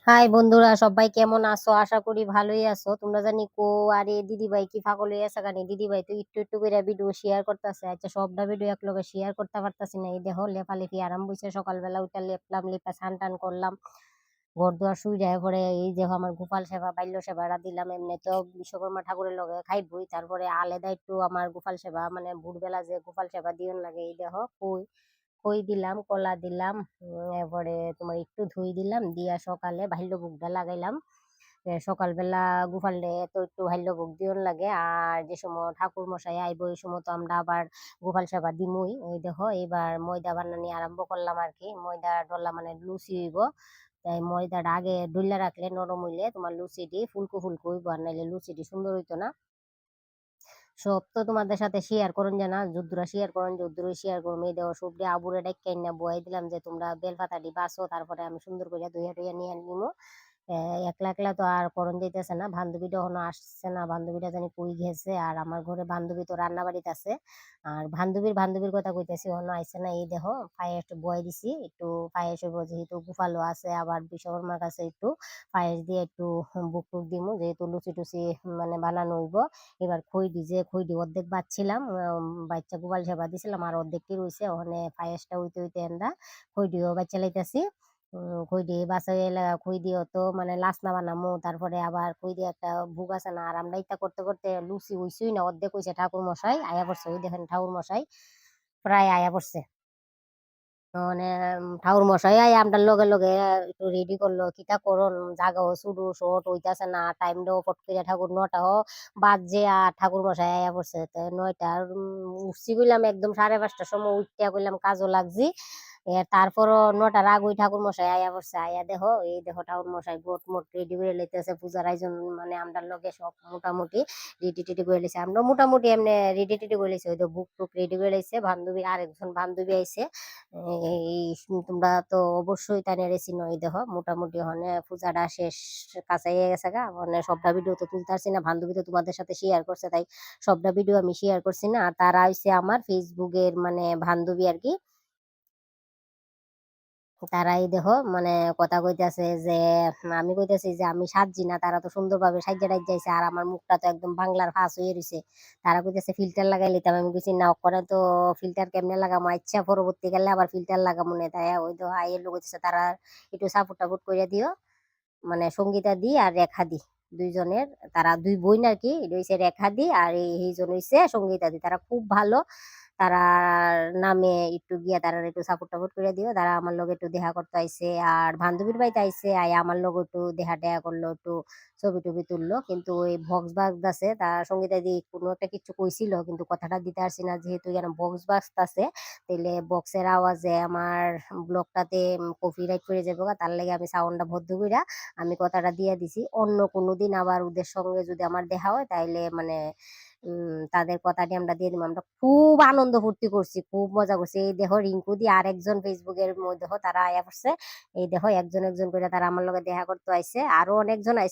High বন্ধুরা, সবাই কেমন আছো? আশা করি ভালোই আছো। তোমরা জানি কো আরে দিদি ভাই কি পাগল হয়ে আছে গানি। দিদি ভাই তো একটু একটু করে ভিডিও শেয়ার করতেছে। আচ্ছা, সবটা ভিডিও এক লগে শেয়ার করতে পারতাছি না। এই দেখো লেপালেপি আরাম হইছে, সকালবেলা উঠে লেপলাম, লেপা স্নান টান করলাম, ঘর দুয়ার শুই যায় পরে এই দেখো আমার গোপাল সেবা বাল্য সেবাটা দিলাম। এমনি তো বিশ্বকর্মা ঠাকুরের লগে খাইবই, তারপরে আলাদা একটু আমার গোপাল সেবা মানে ভোরবেলা যে গোপাল সেবা দিন লাগে। এই দেখো কই খই দিলাম, কলা দিলাম, এরপরে তোমার একটু ধুই দিলাম, দিয়া সকালে ভাল্য ভোগটা লাগাইলাম। সকালবেলা গোপালে তো একটু ভাল্য ভোগ দিওন লাগে। আর যে সময় ঠাকুর মশাই আইব ওই সময় তো আমরা আবার গোপাল সেবা দিমই। এই দেখো এবার ময়দা বানানি আরম্ভ করলাম আর কি। ময়দা ডলা মানে লুচি হইব, তাই ময়দাটা আগে ডইলা রাখলে নরম হইলে তোমার লুচিটি ফুলকো ফুলকো হইব, আর নাইলে লুচিটি সুন্দর হইতো না। সব তো তোমাদের সাথে শেয়ার করুন যে না, যুদ্ধরা শেয়ার করুন, যুদ্ধরই শেয়ার করুন। এই দেওয়া সব দিয়ে আবুরে ডাক্কাই না বয়াই দিলাম যে তোমরা বেলপাতাটি বাঁচো, তারপরে আমি সুন্দর করে ধুইয়া টুইয়া নিয়ে নিবো। একলা একলা তো আর করণ যাইতেছে না, বান্ধবীটা এখনো আসছে না, বান্ধবীটা জানি কই গেছে। আর আমার ঘরে বান্ধবী তো রান্না বাড়িতে আছে। আর বান্ধবীর কথা কইতেছি, এখনো আইসে না। এই দেখো পায়েস বয়ে দিছি, একটু পায়েস হইব যেহেতু গুফালো আছে, আবার বিশ্বকর্মার কাছে একটু পায়েস দিয়ে একটু বুক টুক দিমু, যেহেতু লুচি টুচি মানে বানানো হইব। এবার খই দি অর্ধেক বাচ্ছিলাম, বাচ্চা গোপাল সেবা দিছিলাম, আর অর্ধেকটি রইছে ওখানে। পায়েসটা হইতে হইতে এন্দা খই দিও বাচ্চা লাইতাছি। খই দিয়ে বাসায় এলা খই দিও তো মানে লাসনা বানামু, তারপরে আবার খই দিয়ে একটা ভোগ আছে না। আর আমরা ইত্যা করতে করতে লুচি হইছই না, অর্ধেক হইছে। ঠাকুর মশাই আয়া পড়ছে, ওই দেখেন ঠাকুর মশাই প্রায় আয়া পড়ছে। মানে ঠাকুর মশাই আয়া আমটার লগে লগে একটু রেডি করলো, কিতা করুন জাগাও শুরু শট হইতাছে না, টাইম দেও ফট করে ঠাকুর 9টা বাজে। আর ঠাকুর মশাই আয়া পড়ছে তো 9টার উঠছি কইলাম একদম 5:30টার সময় উঠতে কইলাম কাজও লাগছি। তারপরও 9টার আগে ওই ঠাকুর মশাই আয়া পড়ছে। আয়া দেখো এই দেখো ঠাকুর মশাই গোট মোট রেডি করে লইতেছে পূজার আয়োজন, মানে আমরার লগে সব মোটামুটি রেডি টেডি করে লইছে। আমরা মোটামুটি এমনি রেডি টেডি করে লইছে, ওই তো বুক টুক রেডি করে লইছে। বান্ধবী আরেকজন বান্ধবী আইছে। এই তোমরা তো অবশ্যই তাই নেড়েছি নই। দেখো মোটামুটি হনে পূজাটা শেষ কাছাই গেছে গা, মানে সবটা ভিডিও তো তুলতে পারছি না, বান্ধবী তো তোমাদের সাথে শেয়ার করছে, তাই সবটা ভিডিও আমি শেয়ার করছি না। আর তারা হইছে আমার ফেসবুকের মানে বান্ধবী আর কি। তারাই দেখো মানে কথা কইতাছে যে আমি কইতাছি যে আমি সাজছি না, তারা তো সুন্দরভাবে সাজ্জা টাজ্জাইছে, আর আমার মুখটা তো একদম বাংলার ফাঁস হয়ে রইছে। তারা কইতাছে ফিল্টার লাগাই লিতাম, আমি কইছি না করে তো ফিল্টার কেমনে লাগামো, আচ্ছা পরবর্তীকালে আবার ফিল্টার লাগামো না। তাই ওই তো আইয়ের লোক কইতেছে তারা একটু সাপোর্ট টাপোর্ট করে দিও, মানে সঙ্গীতা দি আর রেখা দি দুইজনের। তারা দুই বোন আর কি, এটা হইছে রেখা দি আর এইজন হইছে সঙ্গীতা দি। তারা খুব ভালো, তারা নামে একটু গিয়া তারা একটু সাপোর্ট টাপোর্ট করে দিও। তারা আমার লগে একটু দেখা করতে আইছে, আর বান্ধবীর বাড়িতে আইছে, আই আমার লগে একটু দেখা টেহা করলো, একটু ছবি টবি তুললো। কিন্তু ওই বক্স বাজতাছে, তার সঙ্গীতা দি কোনো একটা কিছু কইছিল, কিন্তু কথাটা দিতে পারছি না যেহেতু এখানে বক্স বাজতাছে। তাইলে বক্সের আওয়াজে আমার ব্লগটাতে কপিরাইট করে যাবো গা, তার লাগে আমি সাউন্ডটা বদ্ধ কইরা আমি কথাটা দিয়ে দিছি। অন্য কোনো দিন আবার ওদের সঙ্গে যদি আমার দেখা হয় তাইলে মানে তাদের কথাটি আমরা দিয়ে দিব। আমরা খুব আনন্দ ফুর্তি করছি, খুব মজা করছি। এই দেখো রিঙ্কু দি আর একজন ফেসবুকের মধ্যে দেখো তারা আয়া পড়ছে। এই দেখো একজন একজন করে তারা আমার লগে দেখা করতে আইছে, আরো অনেকজন আইছে।